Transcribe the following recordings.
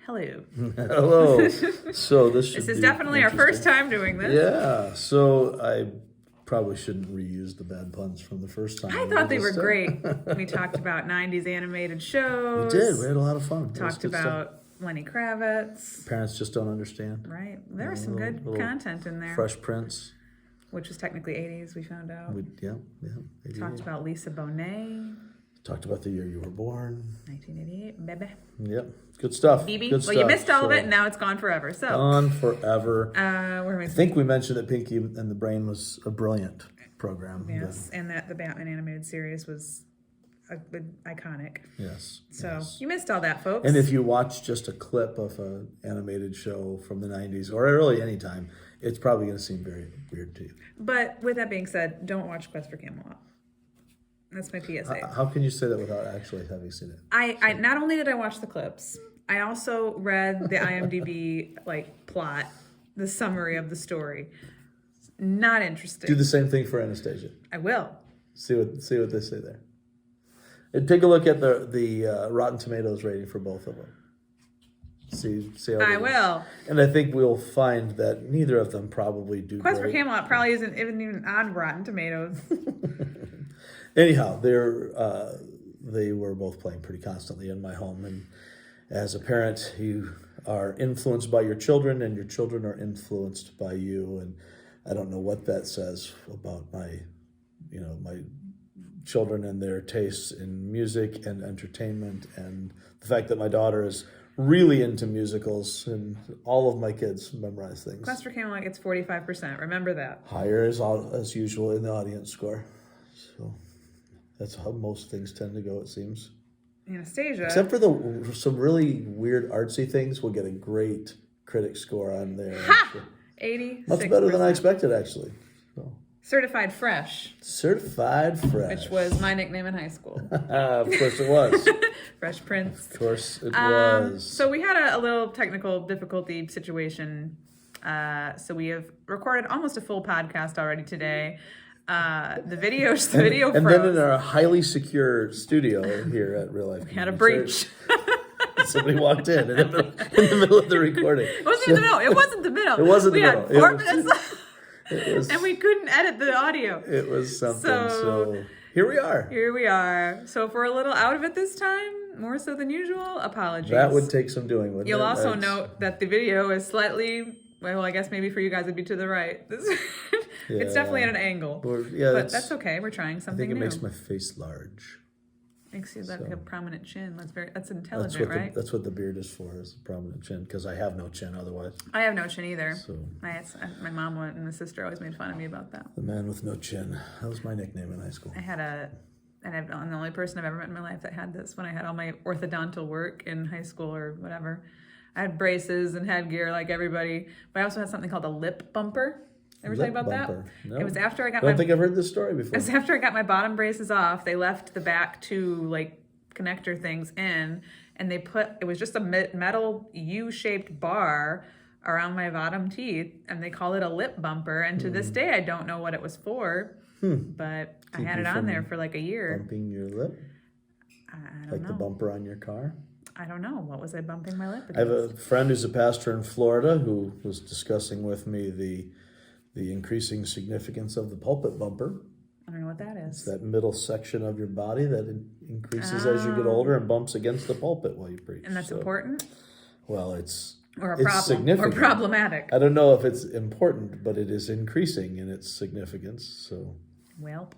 Hello. Hello. So this is definitely our first time doing this. Yeah. So I probably shouldn't reuse the bad puns from the first time. I thought they were great. We talked about 90s animated shows. We did. We had a lot of fun. Talked about Lenny Kravitz. Parents just don't understand. Right. There was some good content in there. Fresh Prince. Which was technically 80s, we found out. Yeah. Talked about Lisa Bonet. Talked about the year you were born. 1988, baby. Yep. Good stuff. BB. Good well, you missed all of it, and now it's gone forever. So gone forever. Where I think we mentioned that Pinky and the Brain was a brilliant program. Yes, and that the Batman animated series was iconic. Yes. So you missed all that, folks. And if you watch just a clip of an animated show from the 90s, or really any time, it's probably going to seem very weird to you. But with that being said, don't watch Quest for Camelot. That's my PSA. How can you say that without actually having seen it? I not only did I watch the clips, I also read the IMDb plot, the summary of the story. Not interesting. Do the same thing for Anastasia. I will. See what they say there. And take a look at the Rotten Tomatoes rating for both of them. See how I will. And I think we'll find that neither of them probably do Quest great. for Camelot probably isn't even on Rotten Tomatoes. Anyhow, they were both playing pretty constantly in my home, and as a parent, you are influenced by your children, and your children are influenced by you. And I don't know what that says about my children and their tastes in music and entertainment, and the fact that my daughter is really into musicals, and all of my kids memorize things. Quest for Camelot gets 45%. Remember that. Higher as usual in the audience score. So that's how most things tend to go, it seems. Anastasia. Except for some really weird artsy things, we'll get a great critic score on there. Ha! 86%. Much better than I expected, actually. So. Certified Fresh. Certified Fresh. Which was my nickname in high school. Of course it was. Fresh Prince. Of course it was. So we had a little technical difficulty situation. So we have recorded almost a full podcast already today. The video froze. And then in our highly secure studio here at Real Life, we had a breach. Somebody walked in the middle of the recording. It wasn't in the middle. It wasn't the middle. It wasn't the middle. We had 4 minutes. And we couldn't edit the audio. It was something. So here we are. Here we are. So if we're a little out of it this time, more so than usual, apologies. That would take some doing, wouldn't it? You'll also note that the video is slightly, well, I guess maybe for you guys it'd be to the right. It's definitely at an angle. But that's okay. We're trying something new. I think it makes my face large. Makes you like a prominent chin. That's intelligent, right? That's what the beard is for, is a prominent chin, because I have no chin otherwise. I have no chin either. So my mom and my sister always made fun of me about that. The man with no chin. That was my nickname in high school. I'm the only person I've ever met in my life that had this when I had all my orthodontal work in high school or whatever. I had braces and headgear like everybody, but I also had something called a lip bumper. Ever tell you about that? No. It was after I got I don't think I've heard this story before. It was after I got my bottom braces off. They left the back two connector things in, and it was just a metal U-shaped bar around my bottom teeth, and they call it a lip bumper. And to this day, I don't know what it was for, but I had it on there for a year. Bumping your lip? I don't know. Like the bumper on your car? I don't know. What was I bumping my lip against? I have a friend who's a pastor in Florida who was discussing with me the increasing significance of the pulpit bumper. I don't know what that is. It's that middle section of your body that increases as you get older and bumps against the pulpit while you preach. And that's important? Well, it's significant. Or problematic. I don't know if it's important, but it is increasing in its significance. So. Well.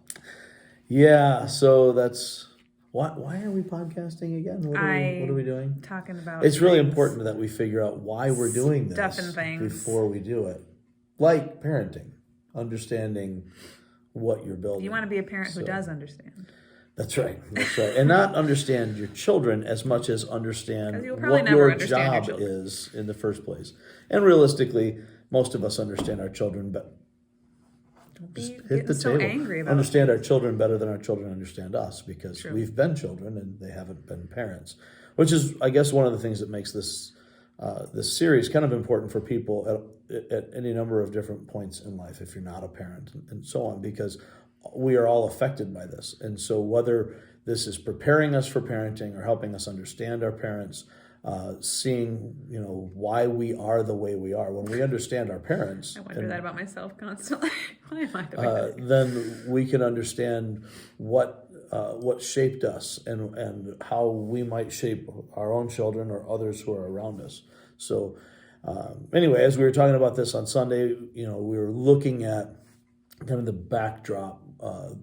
Yeah, so that's... Why are we podcasting again? What are we doing? Talking about It's really important that we figure out why we're doing this stuff and things before we do it. Like parenting, understanding what you're building. You want to be a parent who does understand. That's right. And not understand your children as much as understand what your job is in the first place. And realistically, most of us understand our children, but hit the so table. Angry about understand our children better than our children understand us, because True. We've been children and they haven't been parents, which is, I guess, one of the things that makes this series kind of important for people at any number of different points in life, if you're not a parent and so on, because we are all affected by this. And so whether this is preparing us for parenting or helping us understand our parents, seeing, why we are the way we are. When we understand our parents, I wonder that about myself constantly. Why am I the way that I then we can understand what shaped us and how we might shape our own children or others who are around us. So anyway, as we were talking about this on Sunday, we were looking at kind of the backdrop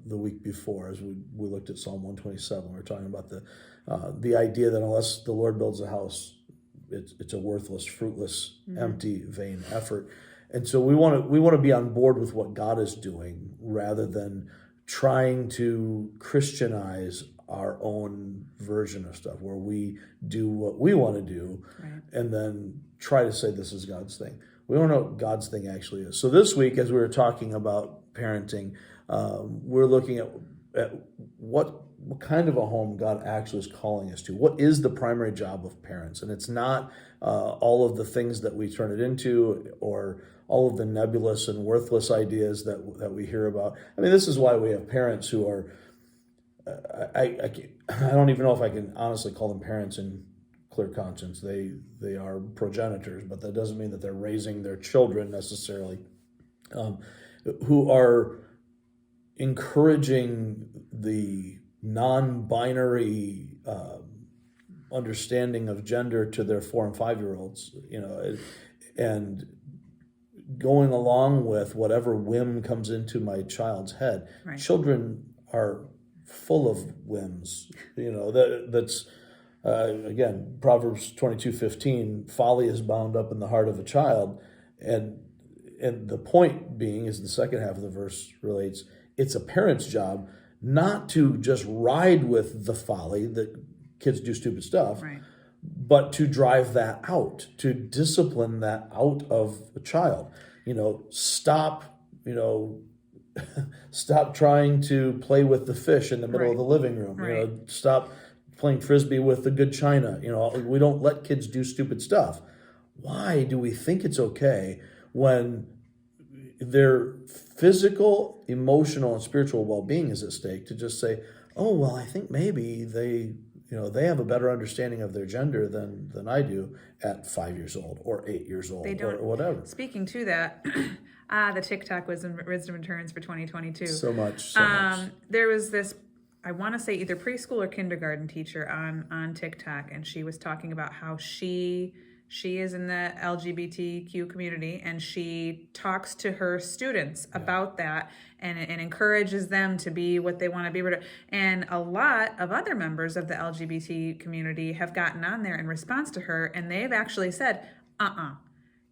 the week before as we looked at Psalm 127. We were talking about the idea that unless the Lord builds a house, it's a worthless, fruitless, empty, vain effort. And so we want to be on board with what God is doing rather than trying to Christianize our own version of stuff where we do what we want to do and then try to say this is God's thing. We don't know what God's thing actually is. So this week, as we were talking about parenting, we're looking at what kind of a home God actually is calling us to. What is the primary job of parents? And it's not all of the things that we turn it into or all of the nebulous and worthless ideas that we hear about. I mean, this is why we have parents who are, I don't even know if I can honestly call them parents in clear conscience. They are progenitors, but that doesn't mean that they're raising their children necessarily, who are encouraging the non-binary understanding of gender to their 4 and 5-year-olds, and going along with whatever whim comes into my child's head. Right. Children are full of whims, that's again, Proverbs 22:15, folly is bound up in the heart of a child. And the point being, is the second half of the verse relates, it's a parent's job not to just ride with the folly that kids do stupid stuff, but to drive that out, to discipline that out of a child. Stop trying to play with the fish in the middle of the living room. Stop playing frisbee with the good china. We don't let kids do stupid stuff. Why do we think it's okay when their physical, emotional, and spiritual well-being is at stake to just say, oh, well, I think maybe they have a better understanding of their gender than I do at 5 years old or 8 years old or whatever. Speaking to that, the TikTok Wisdom Returns for 2022. So much. There was this, I want to say either preschool or kindergarten teacher on TikTok, and she was talking about how she is in the LGBTQ community, and she talks to her students about that and encourages them to be what they want to be. And a lot of other members of the LGBT community have gotten on there in response to her, and they've actually said,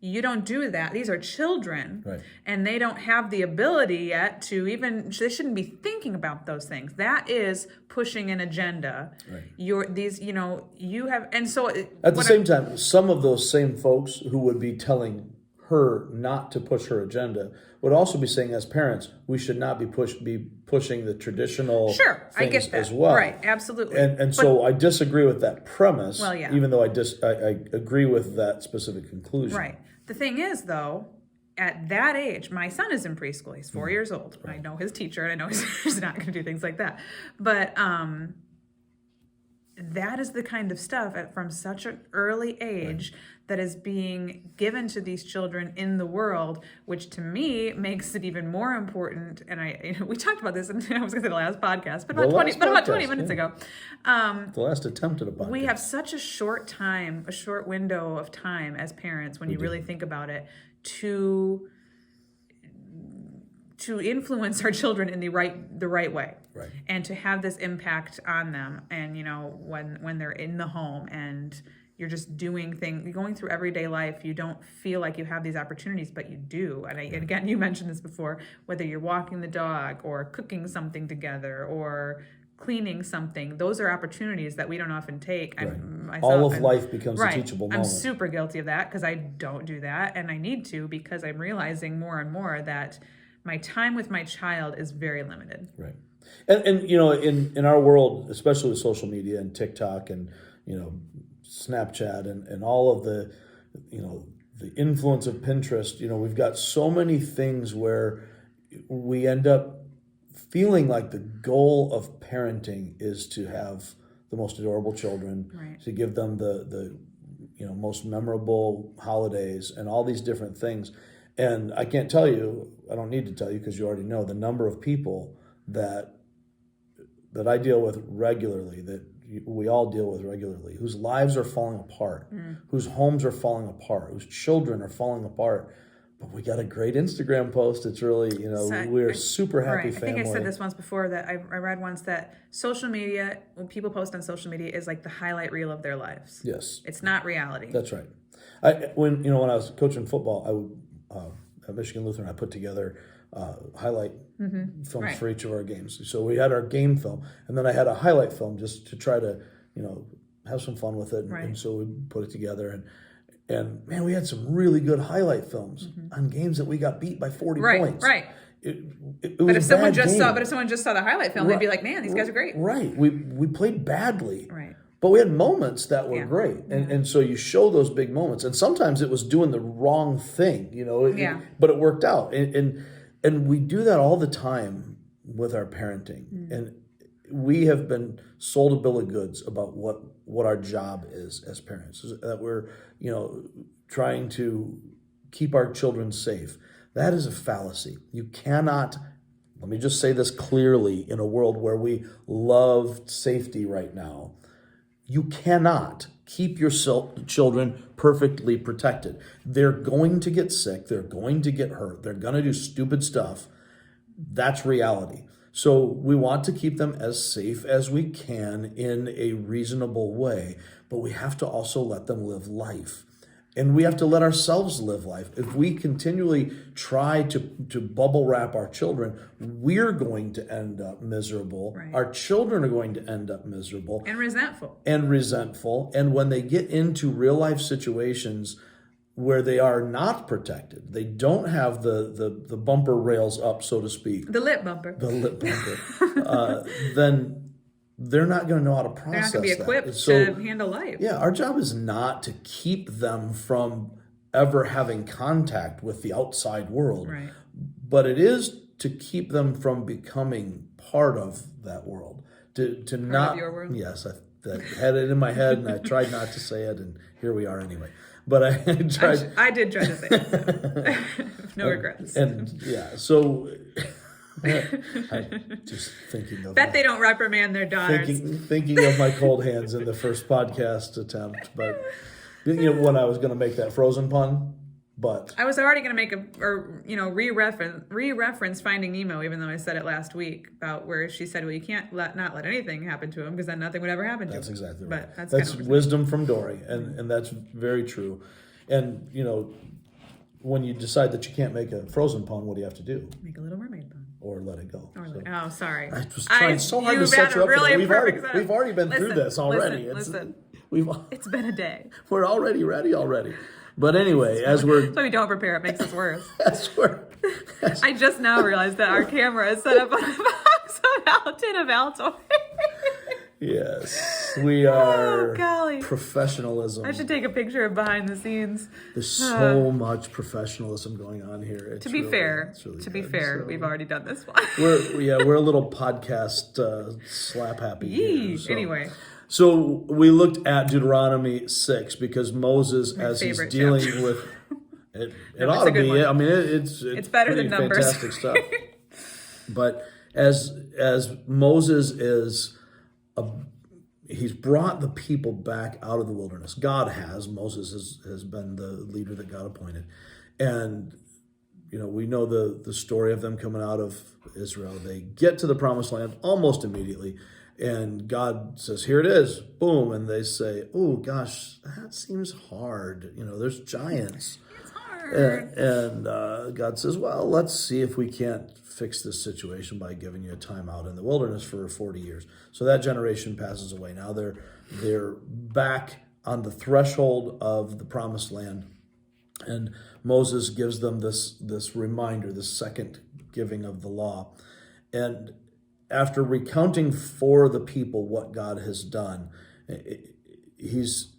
you don't do that. These are children, and they don't have the ability yet to they shouldn't be thinking about those things. That is pushing an agenda. You have, and so at the same time, some of those same folks who would be telling her not to push her agenda would also be saying, as parents, we should not be pushing the traditional things I get that. as well. Right, absolutely. So I disagree with that premise, even though I agree with that specific conclusion. Right. The thing is, though, at that age, my son is in preschool. He's 4 years old. I know his teacher, and I know he's not going to do things like that. But that is the kind of stuff from such an early age that is being given to these children in the world, which to me makes it even more important. And we talked about this, and I was going to say the last podcast, but about 20 minutes ago. The last attempt at a podcast. We have such a short window of time as parents, when you really think about it, to influence our children in the right way, and to have this impact on them. And when they're in the home and you're just doing things, you're going through everyday life, you don't feel like you have these opportunities, but you do. And again, you mentioned this before, whether you're walking the dog or cooking something together or cleaning something, those are opportunities that we don't often take. All of life becomes a teachable moment. I'm super guilty of that because I don't do that, and I need to, because I'm realizing more and more that my time with my child is very limited. Right. And in our world, especially with social media and TikTok and Snapchat and all of the the influence of Pinterest, we've got so many things where we end up feeling like the goal of parenting is to have the most adorable children, to give them the most memorable holidays and all these different things. And I can't tell you, I don't need to tell you because you already know the number of people that I deal with regularly, that we all deal with regularly, whose lives are falling apart, whose homes are falling apart, whose children are falling apart. But we got a great Instagram post. It's really, we're a super happy family. I think I said this once before, that I read once that social media, when people post on social media, is like the highlight reel of their lives. Yes. It's not reality. That's right. When I was coaching football, I would, at Michigan Lutheran, I put together highlight films for each of our games. So we had our game film, and then I had a highlight film just to try to, have some fun with it. And so we put it together, and man, we had some really good highlight films on games that we got beat by 40 points. Right. But if someone just saw the highlight film, they'd be like, "Man, these guys are great." Right. We played badly. Right. But we had moments that were great. And so you show those big moments. And sometimes it was doing the wrong thing, but it worked out. And we do that all the time with our parenting. And we have been sold a bill of goods about what our job is as parents, that we're, trying to keep our children safe. That is a fallacy. You cannot, let me just say this clearly, in a world where we love safety right now, you cannot keep your children perfectly protected. They're going to get sick. They're going to get hurt. They're going to do stupid stuff. That's reality. So we want to keep them as safe as we can in a reasonable way, but we have to also let them live life. And we have to let ourselves live life. If we continually try to bubble wrap our children, we're going to end up miserable. Right. Our children are going to end up miserable. And resentful. And when they get into real life situations where they are not protected, they don't have the bumper rails up, so to speak. The lip bumper. Then they're not going to know how to process that. They're not going to be equipped to handle life. Yeah, our job is not to keep them from ever having contact with the outside world. Right. But it is to keep them from becoming part of that world. To not, of your world? Yes, I had it in my head and I tried not to say it, and here we are anyway. But I tried. I did try to say it. No regrets. So I'm just thinking of they don't reprimand their daughters. Thinking of my cold hands in the first podcast attempt, but when I was going to make that Frozen pun, but I was already going to make re-reference Finding Nemo, even though I said it last week about where she said, "Well, you can't not let anything happen to him because then nothing would ever happen to him." That's exactly right. But that's wisdom from Dory, and that's very true. And when you decide that you can't make a Frozen pun, what do you have to do? Make a Little Mermaid pun. Or let it go. Oh, sorry. I was trying so hard to set you up. Really we've already been through this already. Listen. It's been a day. We're already ready already. But anyway, so we don't prepare, it makes us worse. I just now realized that our camera is set up on a box of tin of Altoid. Yes, we are professionalism. I should take a picture of behind the scenes. There's so much professionalism going on here. To be fair, we've already done this one. We're a little podcast slap happy. Yee. Here, Anyway. So we looked at Deuteronomy 6 because Moses, as he's dealing with it, ought to be. One. I mean, it's better than Numbers. Fantastic stuff. But as Moses is. He's brought the people back out of the wilderness. God has. Moses has been the leader that God appointed. And, we know the story of them coming out of Israel. They get to the promised land almost immediately. And God says, here it is. Boom. And they say, oh, gosh, that seems hard. There's giants. It's hard. And God says, well, let's see if we can't fix this situation by giving you a time out in the wilderness for 40 years. So that generation passes away. Now they're back on the threshold of the promised land. And Moses gives them this reminder, this second giving of the law. And after recounting for the people what God has done, he's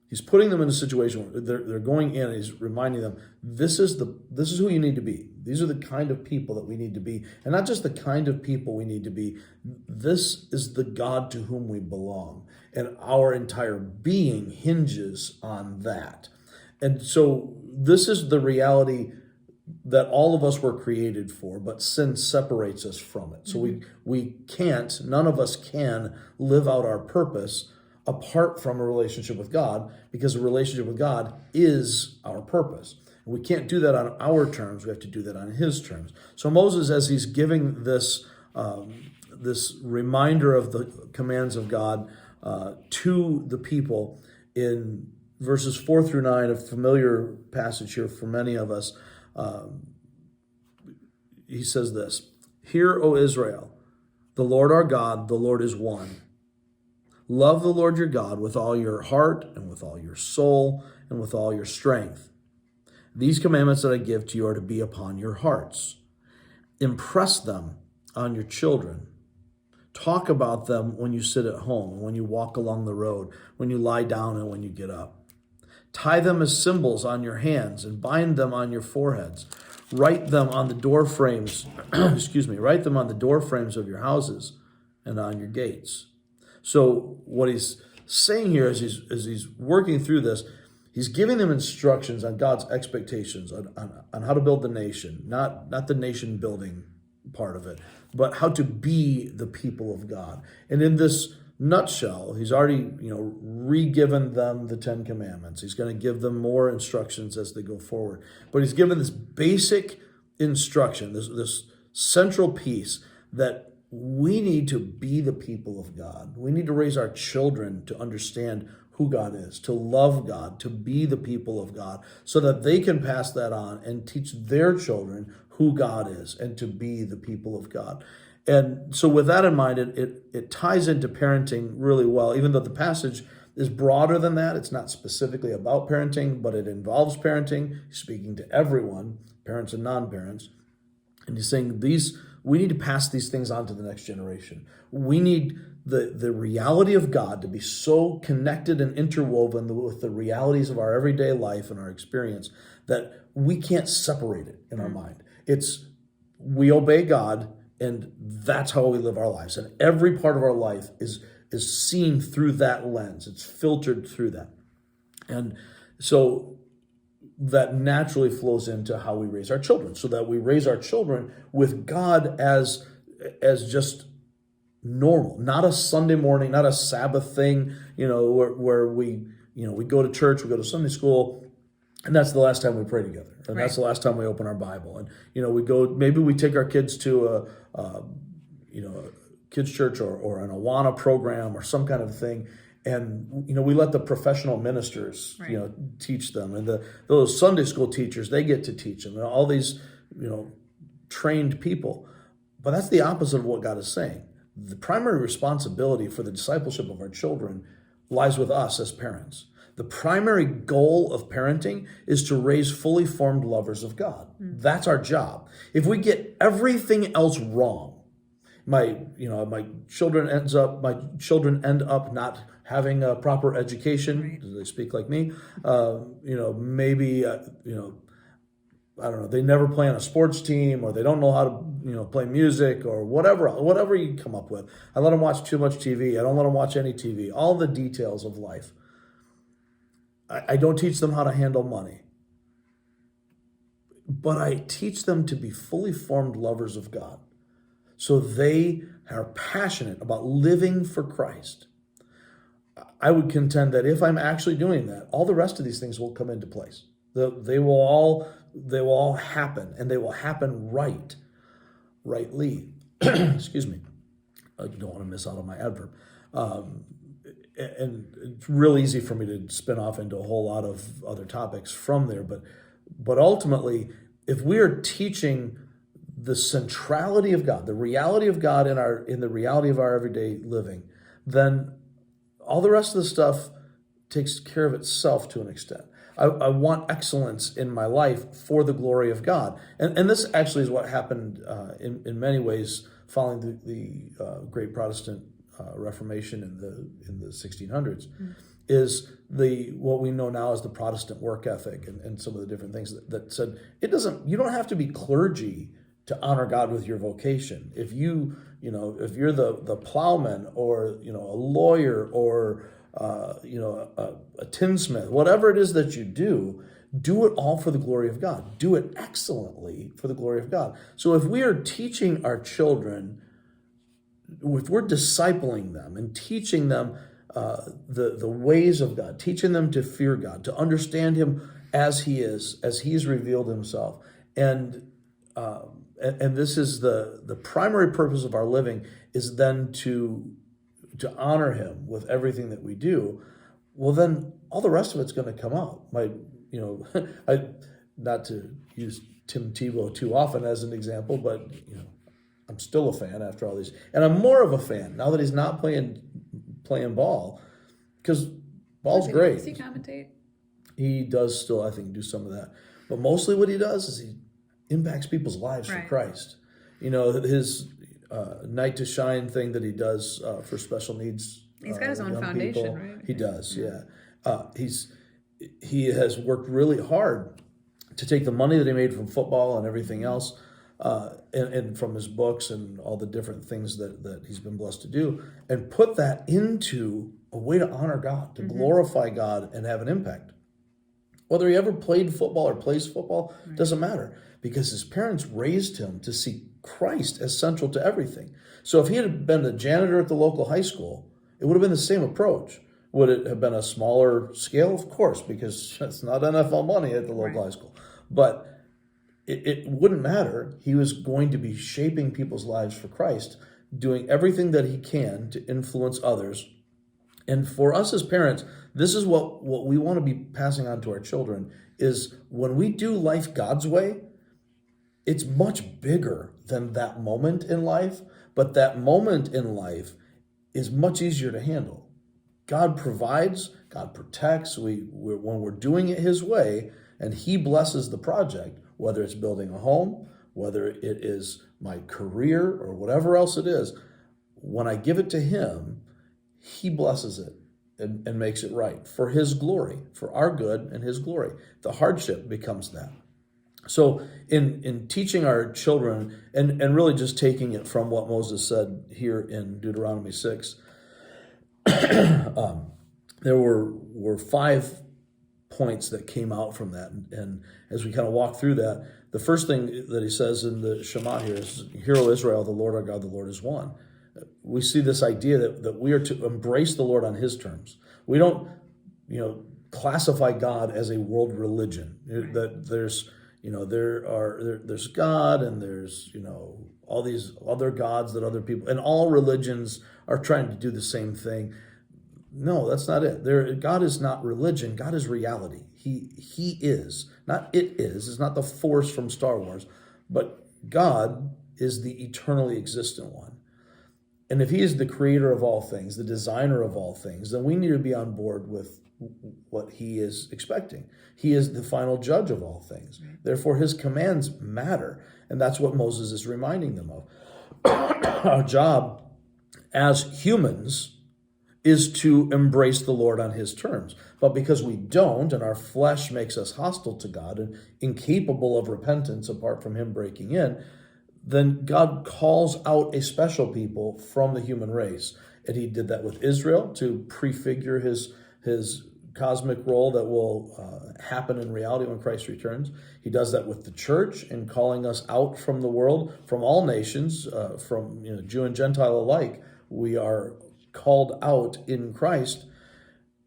He's putting them in a situation where they're going in, and he's reminding them, this is who you need to be. These are the kind of people that we need to be. And not just the kind of people we need to be. This is the God to whom we belong. And our entire being hinges on that. And so this is the reality that all of us were created for, but sin separates us from it. So we can't, none of us can live out our purpose apart from a relationship with God, because a relationship with God is our purpose. And we can't do that on our terms. We have to do that on his terms. So Moses, as he's giving this reminder of the commands of God to the people in verses 4 through 9, a familiar passage here for many of us, he says this: "Hear, O Israel, the Lord our God, the Lord is one. Love the Lord your God with all your heart and with all your soul and with all your strength. These commandments that I give to you are to be upon your hearts. Impress them on your children. Talk about them when you sit at home, when you walk along the road, when you lie down and when you get up. Tie them as symbols on your hands and bind them on your foreheads. Write them on the door frames, write them on the door frames of your houses and on your gates." So what he's saying here as he's working through this, he's giving them instructions on God's expectations, on how to build the nation, not the nation building part of it, but how to be the people of God. And in this nutshell, he's already re-given them the 10 commandments. He's going to give them more instructions as they go forward. But he's given this basic instruction, this central piece that we need to be the people of God. We need to raise our children to understand who God is, to love God, to be the people of God, so that they can pass that on and teach their children who God is and to be the people of God. And so with that in mind, it ties into parenting really well, even though the passage is broader than that. It's not specifically about parenting, but it involves parenting, speaking to everyone, parents and non-parents. And he's saying we need to pass these things on to the next generation. We need the reality of God to be so connected and interwoven with the realities of our everyday life and our experience that we can't separate it in our mind. We obey God, and that's how we live our lives. And every part of our life is seen through that lens. It's filtered through that. And so that naturally flows into how we raise our children, so that we raise our children with God as just normal, not a Sunday morning, not a Sabbath thing, where we go to church, we go to Sunday school, and that's the last time we pray together, and that's the last time we open our Bible, and we go. Maybe we take our kids to a kids church or an Awana program or some kind of thing. And, we let the professional ministers, teach them. And those Sunday school teachers, they get to teach them. And all these, trained people. But that's the opposite of what God is saying. The primary responsibility for the discipleship of our children lies with us as parents. The primary goal of parenting is to raise fully formed lovers of God. That's our job. If we get everything else wrong, my children end up not having a proper education. Right. They speak like me. Maybe I don't know. They never play on a sports team, or they don't know how to play music, or whatever you come up with. I let them watch too much TV. I don't let them watch any TV. All the details of life. I don't teach them how to handle money, but I teach them to be fully formed lovers of God. So they are passionate about living for Christ. I would contend that if I'm actually doing that, all the rest of these things will come into place. They will all happen, and they will happen rightly. Excuse me. I don't want to miss out on my adverb. And it's real easy for me to spin off into a whole lot of other topics from there. But ultimately, if we are teaching the centrality of God, the reality of God in the reality of our everyday living, then all the rest of the stuff takes care of itself to an extent. I want excellence in my life for the glory of God. And this actually is what happened in many ways following the great Protestant Reformation in the 1600s, is what we know now as the Protestant work ethic and some of the different things that said you don't have to be clergy to honor God with your vocation. If if you're the plowman or a lawyer or a tinsmith, whatever it is that you do it all for the glory of God. Do it excellently for the glory of God. So if we are teaching our children, if we're discipling them and teaching them the ways of God, teaching them to fear God, to understand Him as He is, as He's revealed Himself, and this is the primary purpose of our living, is then to honor Him with everything that we do. Well, then all the rest of it's going to come out. Not to use Tim Tebow too often as an example, but I'm still a fan after all these, and I'm more of a fan now that he's not playing ball, because ball's great. Does he commentate? He does still, I think, do some of that, but mostly what he does is he impacts people's lives for Christ. His Night to Shine thing that he does for special needs. He's got his own foundation, people. right? He does, yeah. He has worked really hard to take the money that he made from football and everything else, and from his books and all the different things that he's been blessed to do, and put that into a way to honor God, to glorify God and have an impact. Whether he ever played football or plays football, doesn't matter, because his parents raised him to see Christ as central to everything. So if he had been a janitor at the local high school, it would have been the same approach. Would it have been a smaller scale? Of course, because it's not NFL money at the local high school. But it wouldn't matter. He was going to be shaping people's lives for Christ, doing everything that he can to influence others. And for us as parents, this is what we want to be passing on to our children, is when we do life God's way, it's much bigger than that moment in life, but that moment in life is much easier to handle. God provides, God protects. When we're doing it His way, and He blesses the project, whether it's building a home, whether it is my career, or whatever else it is, when I give it to Him, He blesses it and makes it right for His glory, for our good and His glory. The hardship becomes that. So in teaching our children, and really just taking it from what Moses said here in Deuteronomy 6, there were 5 points that came out from that. And as we kind of walk through that, the first thing that he says in the Shema here is, "Hear, O Israel, the Lord our God, the Lord is one." We see this idea that we are to embrace the Lord on His terms. We don't, classify God as a world religion. That there's there's God, and there's all these other gods that other people, and all religions are trying to do the same thing. No, that's not it. God is not religion. God is reality. He is, not it is. It's not the Force from Star Wars, but God is the eternally existent one. And if He is the creator of all things, the designer of all things, then we need to be on board with what He is expecting. He is the final judge of all things. Therefore, His commands matter. And that's what Moses is reminding them of. Our job as humans is to embrace the Lord on His terms. But because we don't, and our flesh makes us hostile to God and incapable of repentance apart from Him breaking in, then God calls out a special people from the human race. And He did that with Israel to prefigure His cosmic role that will happen in reality when Christ returns. He does that with the church in calling us out from the world, from all nations, from Jew and Gentile alike. We are called out in Christ,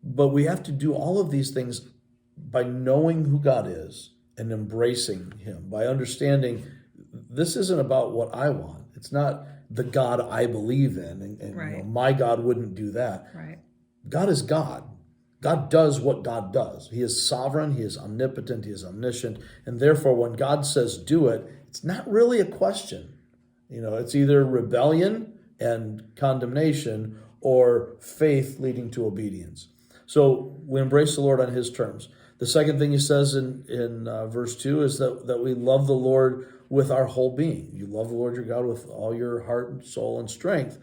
but we have to do all of these things by knowing who God is and embracing Him, by understanding this isn't about what I want. It's not the God I believe in, and my God wouldn't do that. Right. God is God. God does what God does. He is sovereign, He is omnipotent, He is omniscient, and therefore when God says do it, it's not really a question. It's either rebellion and condemnation or faith leading to obedience. So we embrace the Lord on His terms. The second thing He says in verse 2 is that we love the Lord with our whole being. You love the Lord your God with all your heart and soul and strength.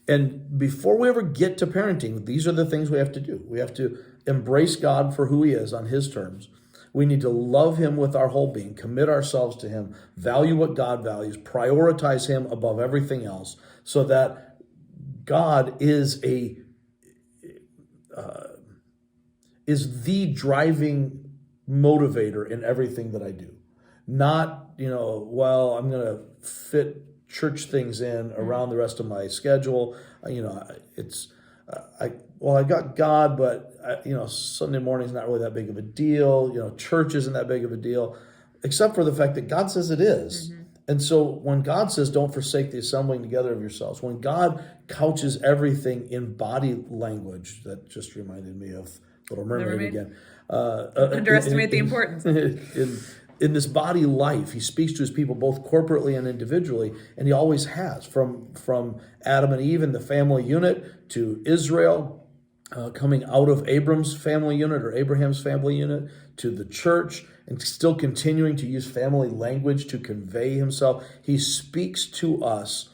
And before we ever get to parenting, these are the things we have to do. We have to embrace God for who he is on his terms. We need to love him with our whole being, commit ourselves to him, value what God values, prioritize him above everything else, so that God is the driving motivator in everything that I do. Not, well, I'm going to fit church things in around the rest of my schedule. I got God, but Sunday morning's not really that big of a deal. Church isn't that big of a deal, except for the fact that God says it is. And so when God says, don't forsake the assembling together of yourselves, when God couches everything in body language, that just reminded me of Little Mermaid again. Underestimate the importance. In this body life, he speaks to his people both corporately and individually, and he always has, from Adam and Eve in the family unit to Israel, coming out of Abram's family unit or Abraham's family unit to the church, and still continuing to use family language to convey himself. He speaks to us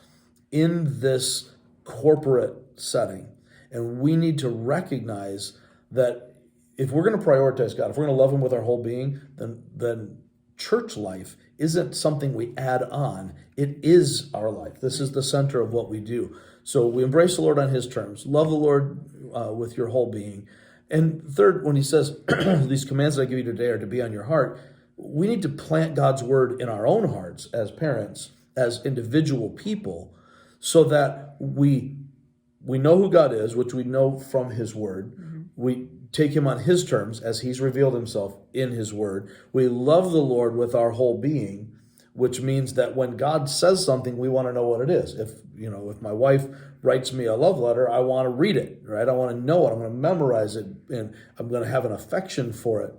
in this corporate setting, and we need to recognize that if we're going to prioritize God, if we're going to love him with our whole being, then church life isn't something we add on. It is our life. This is the center of what we do. So we embrace the Lord on his terms. Love the Lord with your whole being. And third, when he says, these commands that I give you today are to be on your heart, we need to plant God's word in our own hearts as parents, as individual people, so that we know who God is, which we know from his word. We take him on his terms as he's revealed himself in his word. We love the Lord with our whole being, which means that when God says something, we want to know what it is. If my wife writes me a love letter, I want to read it, right? I want to know it. I'm going to memorize it, and I'm going to have an affection for it.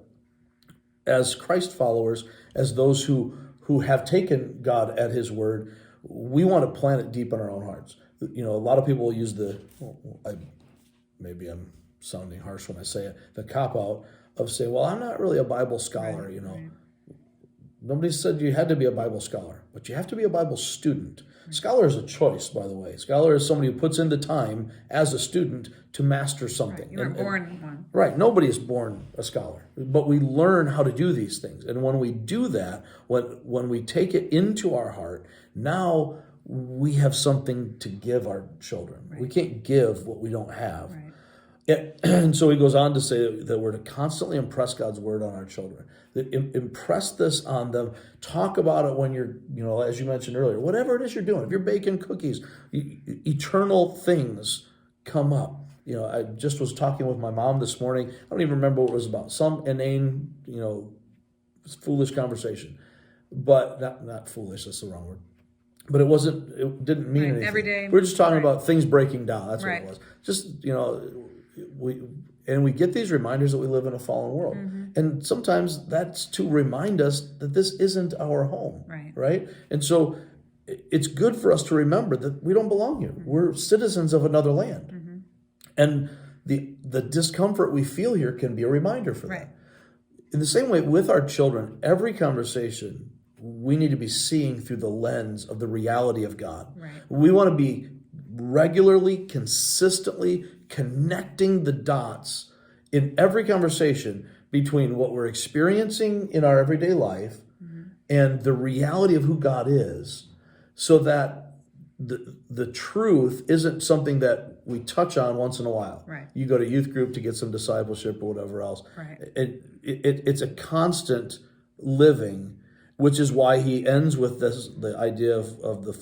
As Christ followers, as those who have taken God at his word, we want to plant it deep in our own hearts. A lot of people use maybe I'm sounding harsh when I say it, the cop-out of saying, well, I'm not really a Bible scholar, Right. Nobody said you had to be a Bible scholar, but you have to be a Bible student. Scholar is a choice, by the way. Scholar is somebody who puts in the time as a student to master something. Right. You weren't born one. Right. Nobody is born a scholar, but we learn how to do these things. And when we do that, when we take it into our heart, now we have something to give our children. Right. We can't give what we don't have. Right. And so he goes on to say that we're to constantly impress God's word on our children. That impress this on them. Talk about it when you're, as you mentioned earlier, whatever it is you're doing. If you're baking cookies, eternal things come up. I just was talking with my mom this morning. I don't even remember what it was about. Some inane, foolish conversation. But not foolish, that's the wrong word. But it didn't mean anything. Every day. We're just talking about things breaking down. That's what Right. it was. Just, we get these reminders that we live in a fallen world. And sometimes that's to remind us that this isn't our home. Right? And so it's good for us to remember that we don't belong here. We're citizens of another land. And the discomfort we feel here can be a reminder for that. In the same way, with our children, every conversation, we need to be seeing through the lens of the reality of God. We want to be regularly, consistently connecting the dots in every conversation between what we're experiencing in our everyday life and the reality of who God is, so that the truth isn't something that we touch on once in a while. You go to youth group to get some discipleship or whatever else. It's a constant living, which is why he ends with the idea of the